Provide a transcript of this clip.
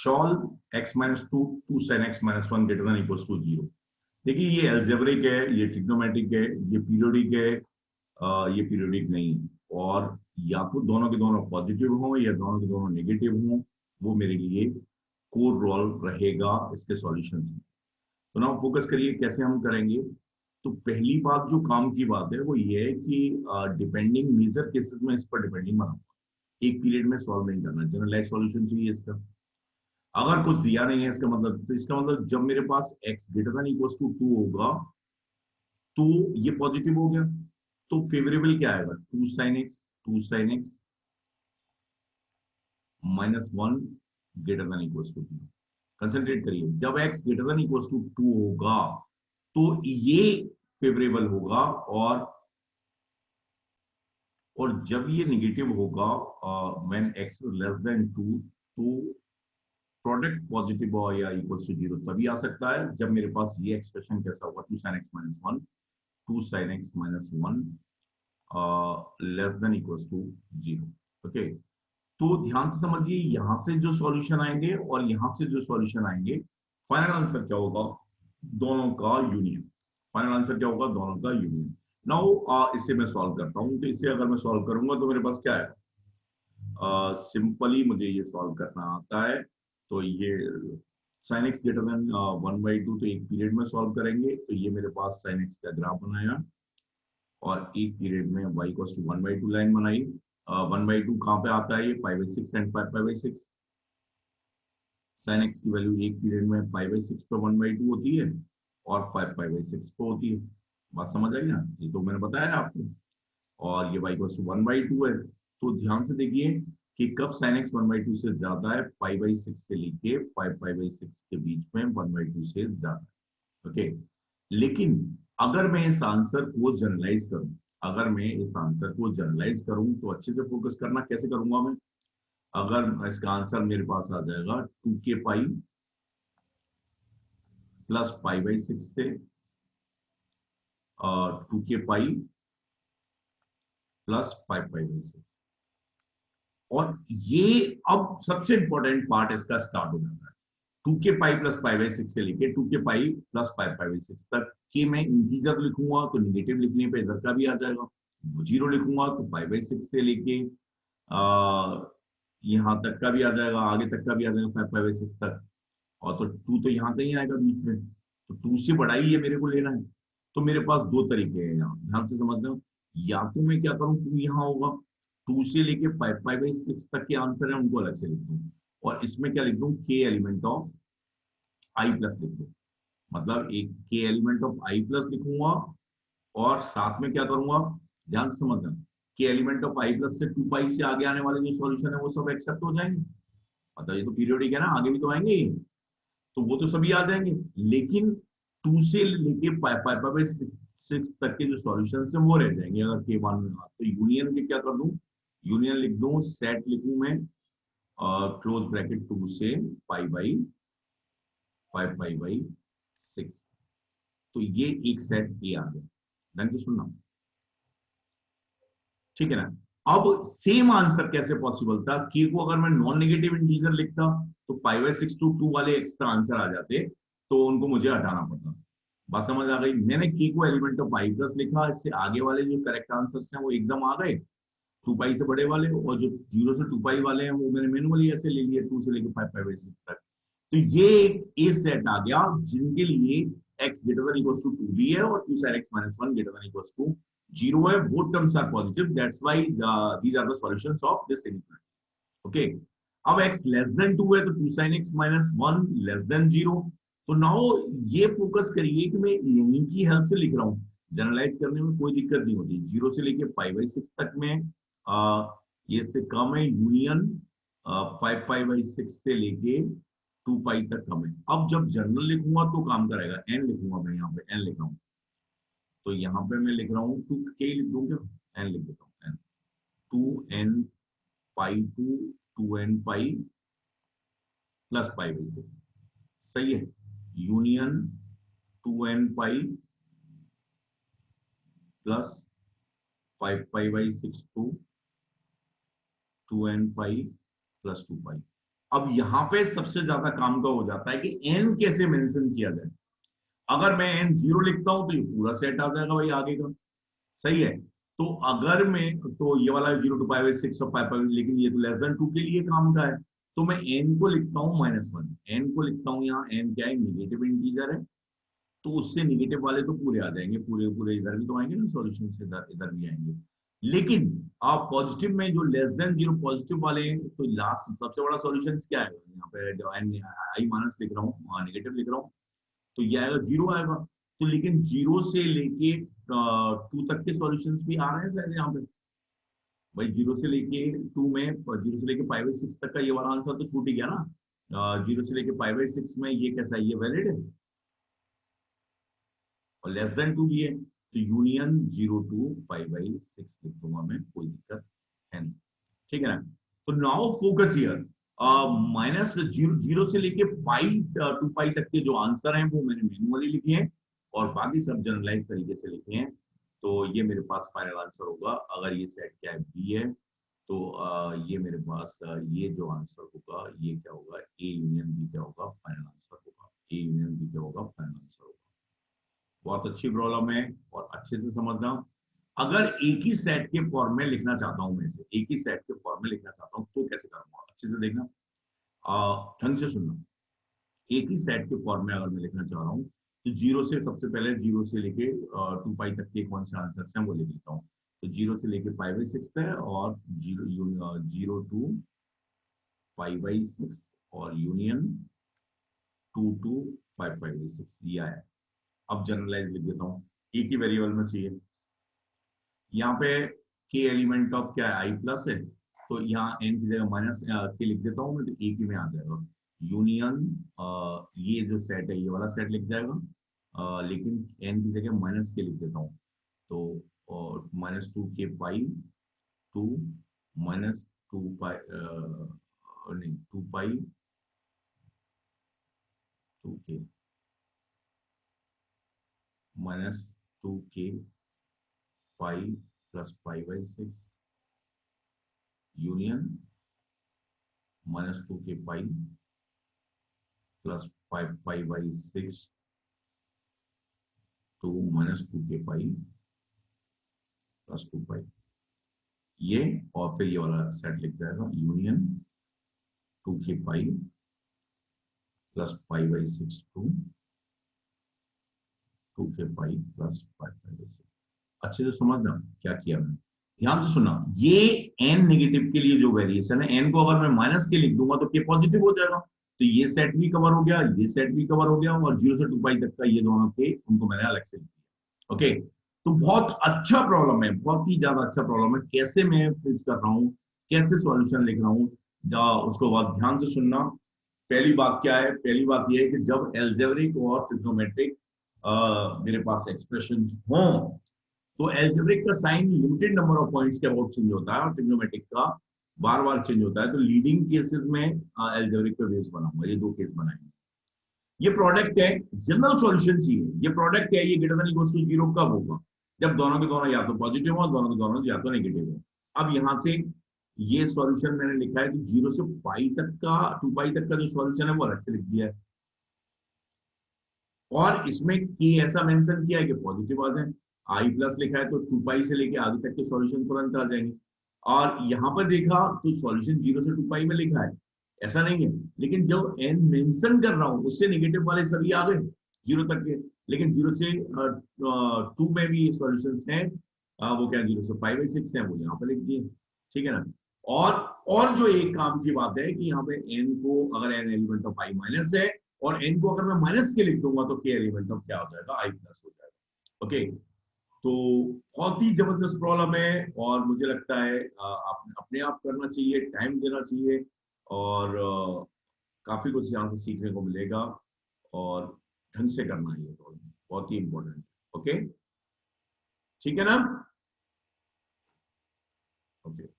Solve x minus two two sine X minus one greater than equals to zero. देखिए ये algebraic है, ये trigonometric है, ये पीरियोडिक है, ये पीरियोडिक नहीं है। और या तो दोनों के दोनों पॉजिटिव हों या दोनों के दोनों नेगेटिव हों, वो मेरे लिए कोर रोल रहेगा इसके सॉल्यूशन में। तो ना फोकस करिए कैसे हम करेंगे। तो पहली बात जो काम की बात है वो ये है कि डिपेंडिंग मेजर केसेस में इस पर डिपेंडिंग बनाऊंगा। एक पीरियड में सॉल्व नहीं करना, जनरलाइज सॉल्यूशन चाहिए इसका। अगर कुछ दिया नहीं है इसका मतलब, तो इसका मतलब जब मेरे पास x greater than equals to two होगा तो ये पॉजिटिव हो गया, तो फेवरेबल क्या आएगा, two sine X minus one greater than equals to two. Concentrate करिए, जब x greater than equals to two होगा तो ये फेवरेबल होगा, और जब ये निगेटिव होगा when x less than two, तो प्रोडक्ट पॉजिटिव हो या इक्वल्स टू जीरो तभी आ सकता है जब मेरे पास ये एक्सप्रेशन कैसा होगा, two sine X minus one, two sine X minus one less than equals to zero. Okay, तो ध्यान से समझिए, यहां से जो सॉल्यूशन आएंगे और यहां से जो सॉल्यूशन आएंगे, फाइनल आंसर क्या होगा, दोनों का यूनियन। फाइनल आंसर क्या होगा, दोनों का यूनियन। नाउ इससे मैं सॉल्व करता हूं, तो इसे अगर मैं सॉल्व करूंगा तो मेरे पास क्या है, सिंपली मुझे ये सॉल्व करना आता है। तो ये sine x greater than one by two, तो एक पीरियड में सॉल्व करेंगे, तो ये मेरे पास साइन एक्स का ग्राफ बनाया, और एक पीरियड में y equals to one by two line बनाई। वन बाई टू कहाँ पे आता है, ये five by six and five by six. Sine x की वैल्यू एक पीरियड में फाइव बाई सिक्स पे वन बाई टू होती है, और फाइव फाइव बाई सिक्स पे होती है। बात समझ आई ना, ये तो मैंने बताया आपको। और ये y equals to one by two है, तो ध्यान से देखिए कि कब sine x one by two से ज्यादा है, फाइव बाई सिक्स से लेके फाइव फाइव बाई सिक्स के बीच में वन बाई टू से ज्यादा है। ओके, लेकिन अगर मैं इस आंसर को जनरलाइज करूं, अगर मैं इस आंसर को जनरलाइज करूं तो अच्छे से फोकस करना, कैसे करूंगा मैं। अगर इसका आंसर मेरे पास आ जाएगा टू के पाई प्लस फाइव बाई सिक्स से टू के पाई plus five five by six, और ये अब सबसे इंपॉर्टेंट पार्ट इसका स्टार्ट हो जाता है। टू के पाई प्लस फाइव बाई सिक्स से लेके टू के पाई plus five five by six तक कि मैं इंटीजर लिखूंगा तो निगेटिव लिखने पे इधर का भी आ जाएगा, जीरो लिखूंगा तो फाइव बाई सिक्स से लेके यहाँ तक का भी आ जाएगा, आगे तक का भी आ जाएगा फाइव फाइव बाई सिक्स तक। और तो टू तो यहाँ कहीं आएगा बीच में, तो टू से बड़ा ही ये मेरे को लेना है। तो मेरे पास दो तरीके हैं, यहाँ ध्यान से समझ लो। या तो मैं क्या करूँ, टू यहाँ होगा, टू से लेके फाइव फाइव बाई सिक्स तक के आंसर है उनको अलग से लिख दूँ, और इसमें क्या लिख दूँ, के एलिमेंट ऑफ आई प्लस लिख दूँ। मतलब एक के एलिमेंट ऑफ आई प्लस लिखूंगा, और साथ में क्या करूंगा, ध्यान से समझना, के एलिमेंट ऑफ आई प्लस से टू पाई से आगे आने वाले जो सॉल्यूशन है वो सब एक्सेप्ट हो जाएंगे। मतलब ये तो पीरियोडिक है ना, आगे भी तो आएंगे ही, तो वो तो सभी आ जाएंगे। लेकिन टू से लेके फाइव फाइव बाई सिक्स तक के जो सॉल्यूशन है वो रह जाएंगे अगर के वन में। तो यूनियन के क्या कर दूं, यूनियन लिख दूं, सेट लिखूं मैं क्लोज ब्रैकेट टू से pi by five pi by six. तो ये एक सेट ए आ गया, ढंग से सुनना, ठीक है ना। अब सेम आंसर कैसे पॉसिबल था, के को अगर मैं नॉन नेगेटिव इंटीजर लिखता तो pi by six to two वाले एक्स्ट्रा आंसर आ जाते, तो उनको मुझे हटाना पड़ता। बात समझ आ गई, मैंने के को एलिमेंट ऑफ आई प्लस लिखा, इससे आगे वाले जो करेक्ट आंसर हैं वो एकदम आ गए, टू पाई से बड़े वाले, और जो जीरो से टू पाई वाले हैं वो मैंने मैनुअली ऐसे ले लिए, टू से लेके फाइव फाइव बाई सिक्स तक। तो ये एक ए सेट आ गया जिनके लिए x greater than equals to two भी है और two sin x minus one greater than equals to zero है, both terms are positive, that's why these are the solutions of this inequality. Okay, अब x less than two है तो two sin x minus one less than zero. तो now ये focus करिए कि मैं यहीं की हेल्प से लिख रहा हूँ, जनरलाइज करने में कोई दिक्कत नहीं होती। जीरो से लेके फाइव बाई सिक्स तक में ये से कम है, union five five by six से लेके टू पाई तक कम है। अब जब जर्नल लिखूंगा तो काम करेगा, एन लिखूंगा मैं, यहाँ पे एन लिख रहा हूँ, तो यहाँ पे मैं लिख रहा हूँ टू के लिख दूँ क्या, एन लिख देता हूँ, n two n pi to n pi plus pi by six, सही है, union two n pi plus five pi by six to two n pi plus two pi. अब यहाँ पे सबसे ज्यादा काम का हो जाता है कि एन कैसे मेंशन किया जाए। अगर मैं एन 0 लिखता हूं तो ये पूरा सेट आ जाएगा भाई आगे का, सही है। तो अगर मैं, तो ये वाला 0 to 5/6 और 5/5, लेकिन ये तो लेस देन 2 के लिए काम का है। तो मैं एन को लिखता हूँ -1, एन को लिखता हूँ यहाँ, एन क्या है, निगेटिव इंटीजर है, तो उससे निगेटिव वाले तो पूरे आ जाएंगे, पूरे पूरे इधर भी तो आएंगे ना, सॉल्यूशन से इधर इधर भी आएंगे। लेकिन आप पॉजिटिव में जो लेस देन 0 पॉजिटिव वाले हैं, तो लास्ट सबसे बड़ा सॉल्यूशन क्या है, यहाँ पे जो आई माइनस लिख रहा हूँ, नेगेटिव लिख रहा हूँ, तो ये आएगा 0 आएगा। तो लेकिन 0 से लेके 2 तक के सॉल्यूशंस भी आ रहे हैं शायद यहाँ पे, भाई 0 से लेके 2 में, 0 से लेके 5/6 तक का ये वाला आंसर तो छूट ही गया ना। 0 से लेके 5/6 में ये कैसा है, ये वैलिड है और लेस देन 2 भी है, तो यूनियन 0 to 5/6 लिख दूंगा मैं, कोई दिक्कत है नहीं, ठीक है ना। तो नाउ फोकस हियर, -0 से लेके पाई तक के जो आंसर हैं वो मैंने मैन्युअली लिखे हैं और बाकी सब जनरलाइज तरीके से लिखे हैं। तो ये मेरे पास फाइनल आंसर होगा। अगर ये सेट क्या है, बी है, तो ये मेरे पास ये जो आंसर होगा ये क्या होगा, ए यूनियन बी क्या होगा, फाइनल आंसर होगा। ए यूनियन बी क्या होगा, फाइनल आंसर होगा। बहुत अच्छी प्रॉब्लम है और अच्छे से समझना। अगर एक ही सेट के फॉर्म में लिखना चाहता हूं, मैं इसे एक ही सेट के फॉर्म में लिखना चाहता हूं तो कैसे करूंगा, अच्छे से देखना, ढंग से सुनना। एक ही सेट के फॉर्म में अगर मैं लिखना चाह रहा हूँ, तो 0 से, सबसे पहले 0 से लेके 2 पाई तक के कौन से आंसर हैं वो लिख लेता हूँ। तो 0 से लेके 5/6 है, और 0 to 5/6 और यूनियन 2 to 5/6 ये आया। अब जनरलाइज लिख देता हूँ, एक ही वेरिएबल में चाहिए। यहाँ पे के एलिमेंट ऑफ क्या है, आई प्लस है, तो यहाँ एन की जगह माइनस के लिख देता हूँ मैं, तो एक ही में आ जाएगा। यूनियन ये जो सेट है ये वाला सेट लिख जाएगा, लेकिन एन की जगह माइनस के लिख देता हूँ। तो -2 के पाई टू -2 पाई, नहीं 2 पाई 2 के -2 के पाई प्लस 5/6 यूनियन -2 के पाई प्लस 5 पाई/6 टू -2 के पाई प्लस 2 पाई, ये और फिर ये वाला सेट लिख जाएगा, यूनियन 2 के पाई प्लस 5/6 टू 2 के पाई प्लस 5/6। अच्छे से समझना क्या किया मैंने, ध्यान से सुनना। ये एन नेगेटिव के लिए जो वेरिएशन है, एन को अगर मैं माइनस के लिख दूंगा तो के पॉजिटिव हो जाएगा, तो ये सेट भी कवर हो गया, ये सेट भी कवर हो गया, और 0 से 2 पाई तक का ये दोनों थे, उनको मैंने अलग से लिख दिया। ओके, तो बहुत अच्छा प्रॉब्लम है, बहुत ही ज्यादा अच्छा प्रॉब्लम है। कैसे मैं फिक्स कर रहा हूँ, कैसे सॉल्यूशन लिख रहा हूँ, उसको बहुत ध्यान से सुनना। पहली बात क्या है, पहली बात यह है कि जब एल्जेब्रिक और ट्रिग्नोमेट्रिक मेरे पास एक्सप्रेशन हों, तो एल्जेब्रिक का sign limited number of points के अबाउट चेंज होता है और ट्रिग्नोमेट्रिक का बार बार चेंज होता है। तो लीडिंग केसेस में एल्जेब्रिक पे बेस बनाऊंगा, ये दो केस बनाएंगे। ये प्रोडक्ट है, जनरल सॉल्यूशन चाहिए, ये प्रोडक्ट है, ये ग्रेटर देन इक्वल टू 0 कब होगा, जब दोनों के दोनों या तो पॉजिटिव हो, दोनों के दोनों या तो नेगेटिव हो। अब यहाँ से ये सॉल्यूशन मैंने लिखा है कि 0 से पाई तक का, 2 पाई तक का जो सॉल्यूशन है वो अलग से लिख दिया है, और इसमें की ऐसा मेंशन किया है कि पॉजिटिव आ जाए। आई प्लस लिखा है तो 2 पाई से लेके आगे तक के सॉल्यूशन तुरंत आ जाएंगे। और यहाँ पर देखा तो सॉल्यूशन 0 से 2 पाई में लिखा है, ऐसा नहीं है, लेकिन जो एन मेंशन कर रहा हूं उससे नेगेटिव वाले सभी आ गए 0 तक के, लेकिन 0 से 2 में भी सॉल्यूशन है, वो क्या 0 से 5/6 है, वो यहाँ पर लिख दिए, ठीक है ना। और और जो एक काम की बात है कि यहाँ पे एन को, अगर an element of I minus है, और एन को अगर मैं माइनस के लिख दूंगा तो के एलिमेंट ऑफ क्या हो जाएगा, आई प्लस हो जाएगा। ओके, तो बहुत ही जबरदस्त प्रॉब्लम है, और मुझे लगता है आप अपने आप करना चाहिए, टाइम देना चाहिए, और काफी कुछ यहाँ से सीखने को मिलेगा, और ढंग से करना है ये प्रॉब्लम, बहुत ही इंपॉर्टेंट है। ओके, ठीक है ना। ओके।